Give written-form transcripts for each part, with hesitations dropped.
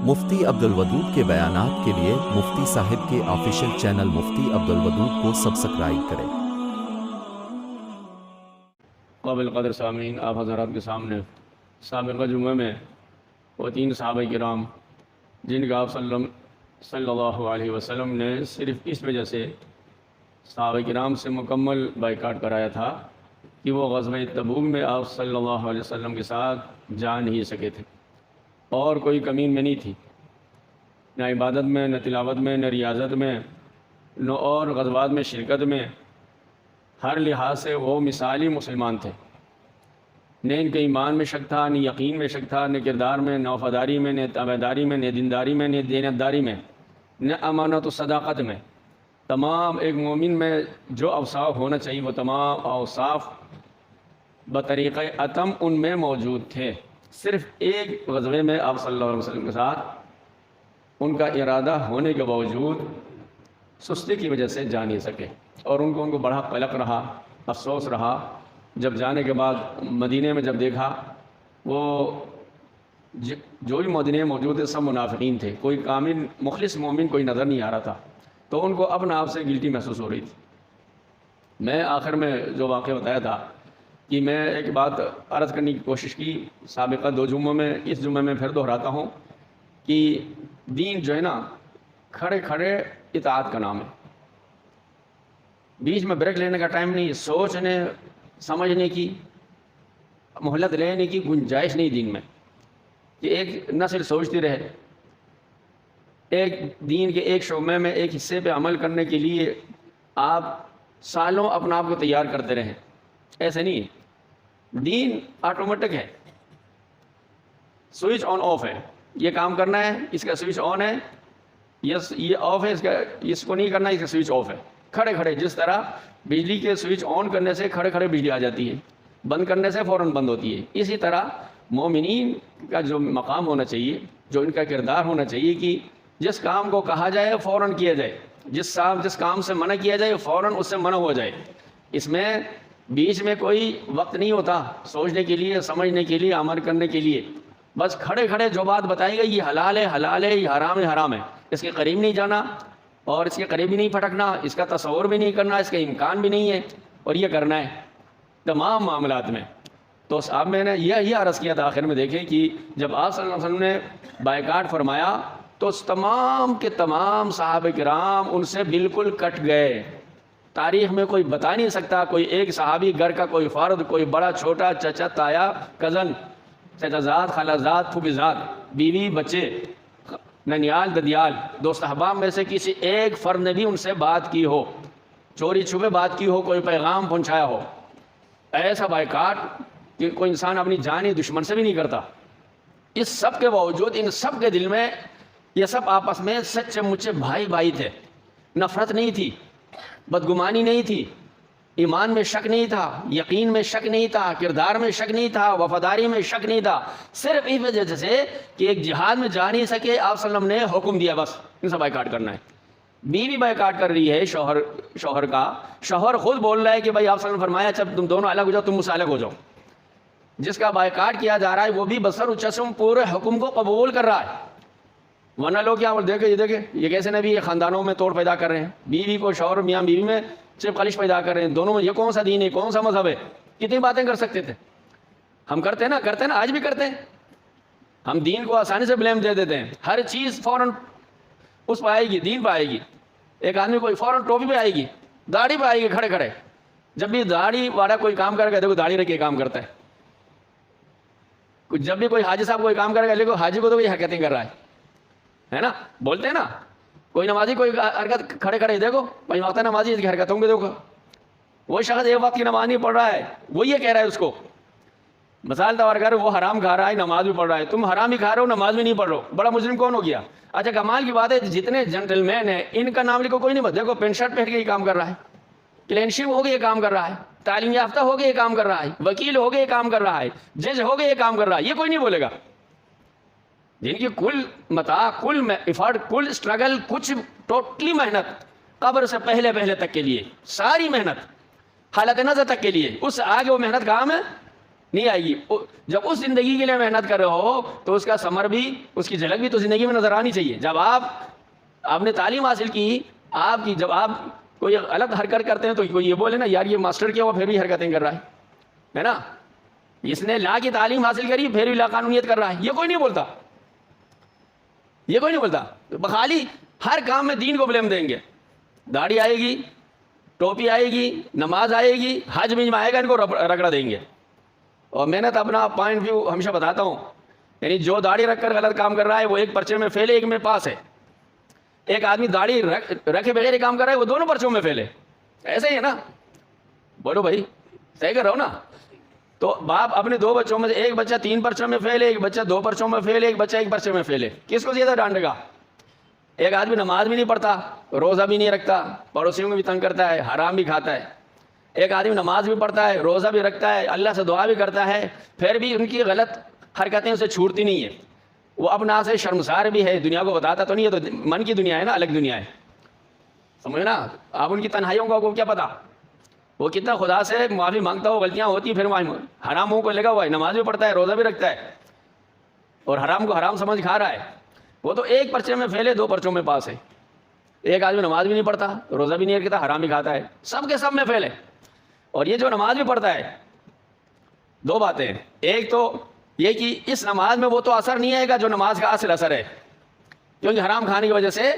مفتی عبدالودود کے بیانات کے لیے مفتی صاحب کے آفیشیل چینل مفتی عبدالودود کو سبسکرائب کریں۔ قابل قدر سامعین، آپ حضرات کے سامنے سابقہ جمعہ میں وہ 3 صحابہ کرام جن کا آپ صلی اللہ علیہ وسلم نے صرف اس وجہ سے صحابہ کرام سے مکمل بائیکاٹ کرایا تھا کہ وہ غزوہ تبوک میں آپ صلی اللہ علیہ وسلم کے ساتھ جا نہیں سکے تھے، اور کوئی کمی میں نہیں تھی، نہ عبادت میں، نہ تلاوت میں، نہ ریاضت میں، نہ اور غزوات میں شرکت میں، ہر لحاظ سے وہ مثالی مسلمان تھے۔ نہ ان کے ایمان میں شک تھا، نہ یقین میں شک تھا، نہ کردار میں، نہ وفاداری میں، نہ تابعداری میں، نہ دینداری میں، نہ دیانتداری میں، نہ امانت و صداقت میں۔ تمام ایک مومن میں جو اوصاف ہونا چاہیے وہ تمام اوصاف بطریقہ اتم ان میں موجود تھے۔ صرف ایک غزوے میں آپ صلی اللہ علیہ وسلم کے ساتھ ان کا ارادہ ہونے کے باوجود سستی کی وجہ سے جا نہیں سکے، اور ان کو بڑا قلق رہا، افسوس رہا۔ جب جانے کے بعد مدینے میں جب دیکھا، وہ جو بھی مدینے میں موجود تھے سب منافقین تھے، کوئی کامل مخلص مومن کوئی نظر نہیں آ رہا تھا، تو ان کو اپنے آپ سے گلٹی محسوس ہو رہی تھی۔ میں آخر میں جو واقعہ بتایا تھا کہ میں ایک بات عرض کرنے کی کوشش کی سابقہ 2 جمعوں میں، اس جمعے میں پھر دہراتا ہوں کہ دین جو ہے نا کھڑے کھڑے اطاعت کا نام ہے، بیچ میں بریک لینے کا ٹائم نہیں، سوچنے سمجھنے کی، مہلت لینے کی گنجائش نہیں دین میں، کہ ایک نسل سوچتی رہے، ایک دین کے ایک شعبے میں ایک حصے پہ عمل کرنے کے لیے آپ سالوں اپنا آپ کو تیار کرتے رہیں۔ ایسے نہیں ہے، دین آٹومیٹک ہے، سوئچ آن آف ہے، یہ کام کرنا ہے اس کا سوئچ آن ہے، یہ آف ہے اس کو نہیں کرنا، اس کا سوئچ آف ہے۔ کھڑے کھڑے جس طرح بجلی کے سوئچ آن کرنے سے کھڑے کھڑے بجلی آ جاتی ہے، بند کرنے سے فوراً بند ہوتی ہے، اسی طرح مومنین کا جو مقام ہونا چاہیے، جو ان کا کردار ہونا چاہیے کہ جس کام کو کہا جائے فوراً کیا جائے، جس کام سے منع کیا جائے فوراً اس سے منع ہو جائے۔ اس میں بیچ میں کوئی وقت نہیں ہوتا سوچنے کے لیے، سمجھنے کے لیے، عمل کرنے کے لیے۔ بس کھڑے کھڑے جو بات بتائی گئی یہ حلال ہے حلال ہے، یہ حرام ہے حرام ہے، اس کے قریب نہیں جانا اور اس کے قریب بھی نہیں پھٹکنا، اس کا تصور بھی نہیں کرنا، اس کا امکان بھی نہیں ہے، اور یہ کرنا ہے تمام معاملات میں۔ تو اب میں نے یہ عرض کیا تھا آخر میں، دیکھیں کہ جب آپ صلی اللہ علیہ وسلم نے بائیکاٹ فرمایا تو تمام کے تمام صحابہ کرام ان سے بالکل کٹ گئے۔ تاریخ میں کوئی بتا نہیں سکتا کوئی ایک صحابی گھر کا کوئی فرد، کوئی بڑا چھوٹا، چچا تایا، کزن، چچا زاد، خالہ زاد، پھوپھی زاد، بیوی، بچے، ننیال، ددیال، دوست احباب میں سے کسی ایک فرد نے بھی ان سے بات کی ہو، چوری چھپے بات کی ہو، کوئی پیغام پہنچایا ہو۔ ایسا بائیکاٹ کہ کوئی انسان اپنی جانی دشمن سے بھی نہیں کرتا۔ اس سب کے باوجود ان سب کے دل میں یہ سب آپس میں سچے مچے بھائی بھائی تھے، نفرت نہیں تھی، بدگمانی نہیں تھی، ایمان میں شک نہیں تھا، یقین میں شک نہیں تھا، کردار میں شک نہیں تھا، وفاداری میں شک نہیں تھا، صرف اس وجہ سے کہ ایک جہاد میں جا نہیں سکے، آپ صلی اللہ علیہ وسلم نے حکم دیا بس ان سے بائیکاٹ کرنا ہے۔ بیوی بائیکاٹ کر رہی ہے شوہر کا، شوہر خود بول رہا ہے کہ بھائی آپ صلی اللہ علیہ وسلم فرمایا جب تم دونوں الگ ہو جاؤ تم مجھ سے الگ ہو جاؤ۔ جس کا بائیکاٹ کیا جا رہا ہے وہ بھی بسر و چشم پورے حکم کو قبول کر رہا ہے، ورنہ لوگ کیا دیکھیں یہ کیسے نبی یہ خاندانوں میں توڑ پیدا کر رہے ہیں، بیوی کو شوہر میاں بیوی میں صرف خلش پیدا کر رہے ہیں، دونوں میں یہ کون سا دین ہے، کون سا مذہب ہے؟ کتنی باتیں کر سکتے تھے ہم، کرتے ہیں نا آج بھی کرتے ہیں۔ ہم دین کو آسانی سے بلیم دے دیتے ہیں، ہر چیز فوراً اس پہ آئے گی، دین پہ آئے گی۔ ایک آدمی کوئی فوراً ٹوپی پہ آئے گی، داڑھی پہ آئے گی، کھڑے کھڑے جب بھی داڑھی والا کوئی کام کرے گا دیکھو داڑھی رکھ کے کام کرتا ہے، جب بھی کوئی حاجی صاحب کوئی کام کرے گا دیکھو حاجی کو تو یہ حرکتیں کر رہا ہے نا، بولتے ہیں نا کوئی نمازی کوئی حرکت کھڑے کھڑے دیکھو بھائی وقت نمازی اس کی حرکت ہوں گے، دیکھو وہ شخص ایک وقت کی نماز نہیں پڑھ رہا ہے وہ یہ کہہ رہا ہے اس کو، مثال طور کر وہ حرام کھا رہا ہے نماز بھی پڑھ رہا ہے، تم حرام ہی کھا رہے ہو نماز بھی نہیں پڑھ رہے ہو، بڑا مجرم کون ہو گیا؟ اچھا کمال کی بات ہے جتنے جنٹل مین ہیں ان کا نام لکھو کوئی نہیں، دیکھو پینٹ شرٹ پہن کے یہ کام کر رہا ہے، کلینشپ ہو گیا یہ کام کر رہا ہے، تعلیم یافتہ ہو گیا یہ کام کر رہا ہے، وکیل ہو گیا یہ کام کر رہا ہے، جج ہو گیا یہ کام کر رہا ہے، یہ کوئی نہیں بولے گا۔ جن کی کل متاع، کل ایفرٹ، کل اسٹرگل، کچھ ٹوٹلی محنت قبر سے پہلے تک کے لیے، ساری محنت حالت نظر تک کے لیے، اس سے آگے وہ محنت کام ہے نہیں آئے گی. جب اس زندگی کے لیے محنت کر رہے ہو تو اس کا ثمر بھی, اس کی جھلک بھی تو زندگی میں نظر آنی چاہیے. جب آپ نے تعلیم حاصل کی, آپ کی جب آپ کوئی غلط حرکت کرتے ہیں تو کوئی یہ بولے نا یار یہ ماسٹر کیا ہوا پھر بھی حرکتیں کر رہا ہے نا, اس نے لا کی تعلیم حاصل کری پھر بھی لا قانونیت کر رہا ہے, یہ کوئی نہیں بولتا, یہ کوئی نہیں بولتا. بخالی ہر کام میں دین کو بلیم دیں گے. داڑھی آئے گی, ٹوپی آئے گی, نماز آئے گی, حج میں آئے گا, ان کو رگڑا دیں گے. اور میں نے تو اپنا پوائنٹ ویو ہمیشہ بتاتا ہوں, یعنی جو داڑھی رکھ کر غلط کام کر رہا ہے وہ ایک پرچے میں فیل ہے, ایک میں پاس ہے. ایک آدمی داڑھی رکھے بغیر کام کر رہا ہے وہ دونوں پرچوں میں فیل ہے. ایسے ہی ہے نا, بولو بھائی صحیح کر رہا ہو نا. تو باپ اپنے 2 بچوں میں سے ایک بچہ 3 پرچوں میں فیل ہے, ایک بچہ 2 پرچوں میں فیل ہے, ایک بچہ 1 پرچے میں فیل ہے, کس کو زیادہ ڈانٹے گا؟ ایک آدمی نماز بھی نہیں پڑھتا, روزہ بھی نہیں رکھتا, پڑوسیوں کو بھی تنگ کرتا ہے, حرام بھی کھاتا ہے. ایک آدمی نماز بھی پڑھتا ہے, روزہ بھی رکھتا ہے, اللہ سے دعا بھی کرتا ہے, پھر بھی ان کی غلط حرکتیں اسے چھوٹتی نہیں ہیں. وہ اپنا سے شرمسار بھی ہے, دنیا کو بتاتا تو نہیں ہے, تو من کی دنیا ہے نا, الگ دنیا ہے, سمجھے نا. آپ ان کی تنہائیوں کو کیا پتا, وہ کتنا خدا سے معافی مانگتا ہو, غلطیاں ہوتی ہیں, پھر حرام منہ کو لگا ہوا ہے, نماز بھی پڑھتا ہے, روزہ بھی رکھتا ہے, اور حرام کو حرام سمجھ کھا رہا ہے. وہ تو ایک پرچے میں فیل ہے, 2 پرچوں میں پاس ہے. ایک آدمی نماز بھی نہیں پڑھتا, روزہ بھی نہیں رکھتا, حرام بھی کھاتا ہے, سب کے سب میں فیل ہے. اور یہ جو نماز بھی پڑھتا ہے, 2 باتیں ہیں. ایک تو یہ کہ اس نماز میں وہ تو اثر نہیں آئے گا جو نماز کا اصل اثر ہے, کیونکہ حرام کھانے کی وجہ سے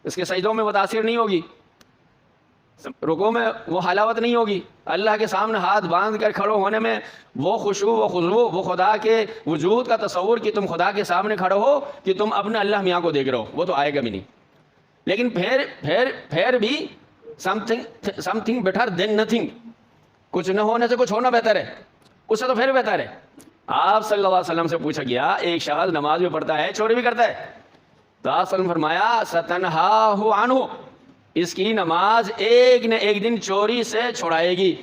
اس کے سجدوں میں وہ تاثیر نہیں ہوگی, رکوع میں وہ حلاوت نہیں ہوگی, اللہ کے سامنے ہاتھ باندھ کر کھڑے ہونے میں وہ خشوع و خضوع, وہ خدا کے وجود کا تصور کہ تم خدا کے سامنے کھڑے ہو, کہ تم اپنے اللہ میاں کو دیکھ رہے ہو, وہ تو آئے گا بھی نہیں. لیکن پھر بھی some thing better than nothing, کچھ نہ ہونے سے کچھ ہونا بہتر ہے, اس سے تو پھر بہتر ہے. آپ صلی اللہ علیہ وسلم سے پوچھا گیا, ایک شخص نماز بھی پڑھتا ہے, چوری بھی کرتا ہے, تو آپ صلی اللہ علیہ وسلم فرمایا ستنہاہ عنہ, اس کی نماز ایک نہ ایک دن چوری سے چھڑائے گی.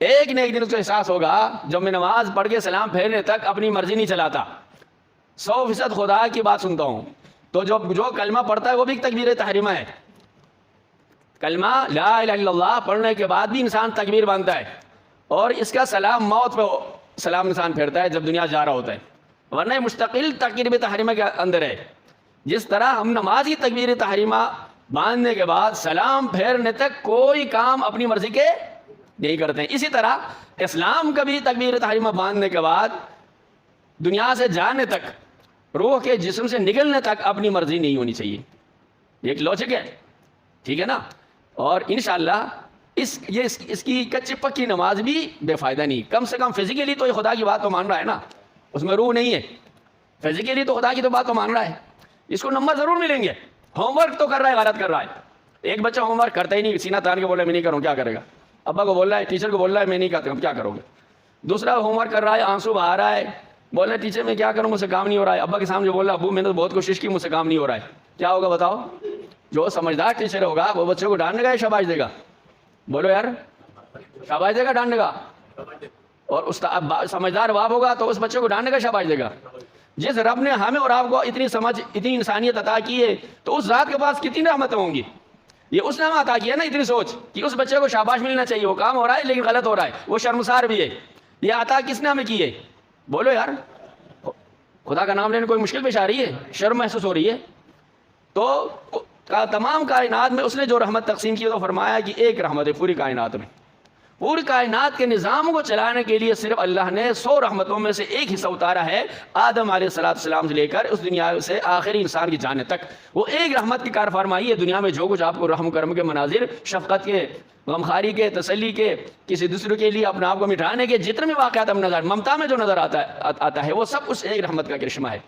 ایک نہ ایک دن اس کو احساس ہوگا جب میں نماز پڑھ کے سلام پھیرنے تک اپنی مرضی نہیں چلاتا, 100% خدا کی بات سنتا ہوں. تو جو کلمہ پڑھتا ہے وہ بھی تکبیر تحریمہ ہے. کلمہ لا الہ الا اللہ پڑھنے کے بعد بھی انسان تکبیر باندھتا ہے, اور اس کا سلام موت پہ سلام انسان پھیرتا ہے جب دنیا جا رہا ہوتا ہے, ورنہ مستقل تکبیر تحریمہ کے اندر ہے. جس طرح ہم نماز کی تکبیر تحریمہ باندھنے کے بعد سلام پھیرنے تک کوئی کام اپنی مرضی کے نہیں کرتے ہیں, اسی طرح اسلام کا بھی تکبیر تحریمہ باندھنے کے بعد دنیا سے جانے تک, روح کے جسم سے نکلنے تک اپنی مرضی نہیں ہونی چاہیے. یہ ایک لاجک ہے, ٹھیک ہے نا. اور انشاءاللہ اس کی کچی پکی نماز بھی بے فائدہ نہیں. کم سے کم فزیکلی تو یہ خدا کی بات تو مان رہا ہے نا, اس میں روح نہیں ہے. فزیکلی تو خدا کی تو بات تو مان رہا ہے, اس کو نمبر ضرور ملیں گے. ہوم ورک تو کر رہا ہے, غلط کر رہا ہے. ایک بچہ ہوم ورک کرتا ہی نہیں, سینہ تان کے بول رہا ہے میں نہیں کروں, کیا کرے گا؟ ابا کو بول رہا ہے, ٹیچر کو بول رہا ہے میں نہیں کرتا ہوں, کیا کرو گے؟ دوسرا ہوم ورک کر رہا ہے, آنسو بہا رہا ہے, بول رہا ہے ٹیچر میں کیا کروں, مجھ سے کام نہیں ہو رہا ہے. ابا کے سامنے بول رہا ہے ابو میں نے تو بہت کوشش کی, مجھ سے کام نہیں ہو رہا ہے. کیا ہوگا بتاؤ؟ جو سمجھدار ٹیچر ہوگا وہ بچوں کو ڈانٹنے کا شاباش دے گا. بولو یار, شاباش دے گا ڈانٹنے کا. اور سمجھدار باپ ہوگا تو اس بچے کو ڈانٹنے کا شاباش دے گا. جس رب نے ہمیں اور آپ کو اتنی سمجھ, اتنی انسانیت عطا کی ہے, تو اس ذات کے پاس کتنی رحمتیں ہوں گی. یہ اس نے ہمیں عطا کیا نا اتنی سوچ کہ اس بچے کو شاباش ملنا چاہیے, وہ کام ہو رہا ہے لیکن غلط ہو رہا ہے, وہ شرمسار بھی ہے. یہ عطا کس نے ہمیں کی ہے؟ بولو یار, خدا کا نام لینے کوئی مشکل پیش آ رہی ہے, شرم محسوس ہو رہی ہے؟ تو تمام کائنات میں اس نے جو رحمت تقسیم کی تو فرمایا کہ ایک رحمت ہے پوری کائنات میں. پوری کائنات کے نظام کو چلانے کے لیے صرف اللہ نے 100 رحمتوں میں سے ایک حصہ اتارا ہے, آدم علیہ السلام سے لے کر اس دنیا سے آخری انسان کی جانے تک. وہ ایک رحمت کی کار فرمائی ہے. دنیا میں جو کچھ آپ کو رحم کرم کے مناظر, شفقت کے, غمخواری کے, تسلی کے, کسی دوسرے کے لیے اپنے آپ کو مٹھانے کے جتنے بھی واقعات ہم نظر, ممتا میں جو نظر آتا ہے وہ سب اس ایک رحمت کا کرشمہ ہے.